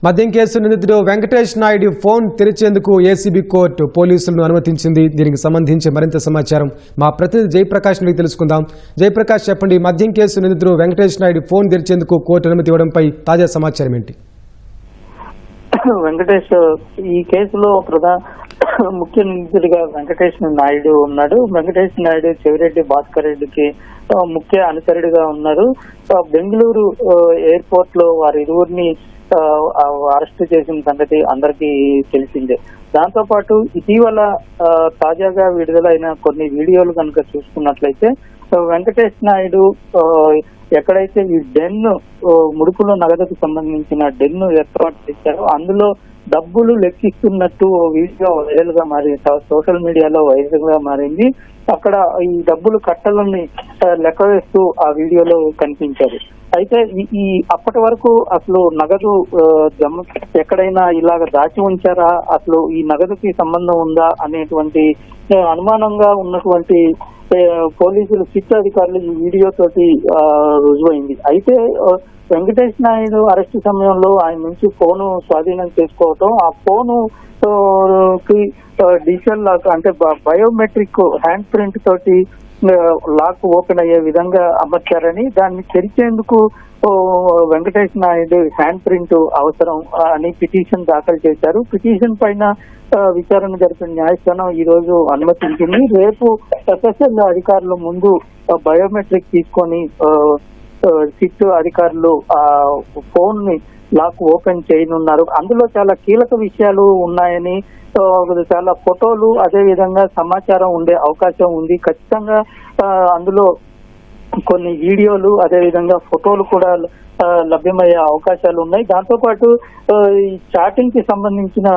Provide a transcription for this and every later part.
మద్యం కేసు నిందితుడు వెంకటేష్ నాయుడు ఫోన్ తెరిచేందుకు ఏసీబీ కోర్టు పోలీసులను అనుమతించింది. దీనికి సంబంధించి మరింత సమాచారం మా ప్రతినిధి జయప్రకాష్ నుండి తెలుసుకుందాం. జయప్రకాష్, చెప్పండి, మద్యం కేసు నిందితుడు వెంకటేష్ నాయుడు ఫోన్ తెరిచేందుకు కోర్టు అనుమతి ఇవ్వడంపై తాజా సమాచారం ఏంటి? వెంకటేష్ ఈ కేసులో ముఖ్య నిందితుడిగా వెంకటేష్ నాయుడు ఉన్నాడు. వెంకటేష్ నాయుడు చెవిరెడ్డి భాస్కర్ రెడ్డికి ముఖ్య అనుచరుడిగా ఉన్నారు. బెంగళూరు ఎయిర్పోర్ట్ లో వారిరువురిని అరెస్ట్ చేసిన సంగతి అందరికీ తెలిసిందే. దాంతో పాటు ఇటీవల తాజాగా విడుదలైన కొన్ని వీడియోలు కనుక చూసుకున్నట్లయితే వెంకటేష్ నాయుడు ఎక్కడైతే ఈ డెన్ ముడుపులో నగదుకు సంబంధించిన డెన్ ఏర్పాటు చేశారో అందులో డబ్బులు లెక్కిస్తున్నట్టు వీడియో వైరల్ గా మారి సోషల్ మీడియాలో వైరల్ గా మారింది. అక్కడ ఈ డబ్బులు కట్టలని లెక్క వేస్తూ ఆ వీడియోలో కనిపించారు. అయితే ఈ అప్పటి వరకు అసలు నగదు ఎక్కడైనా ఇలాగ దాచి ఉంచారా, అసలు ఈ నగదుకి సంబంధం ఉందా అనేటువంటి అనుమానంగా ఉన్నటువంటి పోలీసులు సిట్ అధికారులు ఈ వీడియో తోటి రుజువైంది. అయితే వెంకటేష్ నాయుడు అరెస్టు సమయంలో ఆయన నుంచి ఫోను స్వాధీనం చేసుకోవటం, ఆ ఫోను కి డిజిటల్ లాక్ అంటే బయోమెట్రిక్ హ్యాండ్ ప్రింట్ తోటి లాక్ ఓపెన్ అయ్యే విధంగా అమర్చారని, దాన్ని తెరిచేందుకు వెంకటేష్ నాయుడు హ్యాండ్ ప్రింట్ అవసరం అని పిటిషన్ దాఖలు చేశారు. పిటిషన్ పైన విచారణ జరిపిన న్యాయస్థానం ఈ రోజు అనుమతించింది. రేపు ఎఫ్ఎస్ఎల్ అధికారుల ముందు బయోమెట్రిక్ తీసుకొని సిట్ అధికారులు ఆ ఫోన్ ని లాక్ ఓపెన్ చేయనున్నారు. అందులో చాలా కీలక విషయాలు ఉన్నాయని, చాలా ఫోటోలు అదే విధంగా సమాచారం ఉండే అవకాశం ఉంది. ఖచ్చితంగా అందులో కొన్ని వీడియోలు అదే విధంగా ఫోటోలు కూడా లభ్యమయ్యే అవకాశాలు ఉన్నాయి. దాంతో పాటు ఈ చాటింగ్ కి సంబంధించిన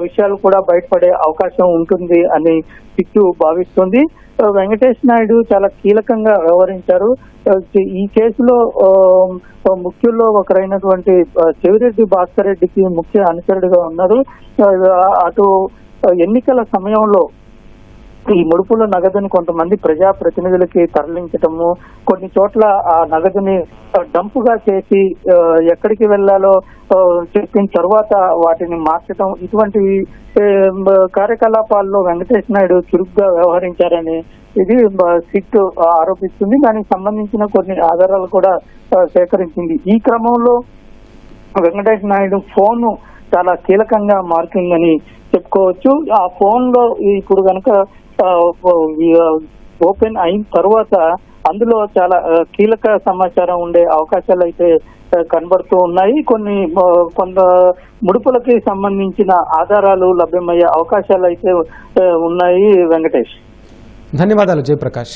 విషయాలు కూడా బయటపడే అవకాశం ఉంటుంది అని సిట్టు భావిస్తుంది. వెంకటేష్ నాయుడు చాలా కీలకంగా వ్యవహరించారు. ఈ కేసులో ముఖ్యుల్లో ఒకరైనటువంటి చెవిరెడ్డి భాస్కర్ రెడ్డికి ముఖ్య అనుచరుడిగా ఉన్నారు. అటు ఎన్నికల సమయంలో ఈ ముడుపుల నగదుని కొంతమంది ప్రజా ప్రతినిధులకి తరలించటము, కొన్ని చోట్ల ఆ నగదుని డంపుగా చేసి ఎక్కడికి వెళ్లాలో చెప్పిన తర్వాత వాటిని మార్చడం, ఇటువంటి కార్యకలాపాల్లో వెంకటేష్ నాయుడు చురుగ్గా వ్యవహరించారని ఇది సిట్ ఆరోపిస్తుంది. దానికి సంబంధించిన కొన్ని ఆధారాలు కూడా సేకరించింది. ఈ క్రమంలో వెంకటేష్ నాయుడు ఫోన్ చాలా కీలకంగా మారుతుందని చెప్పుకోవచ్చు. ఆ ఫోన్ లో ఇప్పుడు కనుక ఓపెన్ అయిన తర్వాత అందులో చాలా కీలక సమాచారం ఉండే అవకాశాలు అయితే కనబడుతూ ఉన్నాయి. కొంత ముడుపులకి సంబంధించిన ఆధారాలు లభ్యమయ్యే అవకాశాలు అయితే ఉన్నాయి. వెంకటేష్, ధన్యవాదాలు జయప్రకాష్.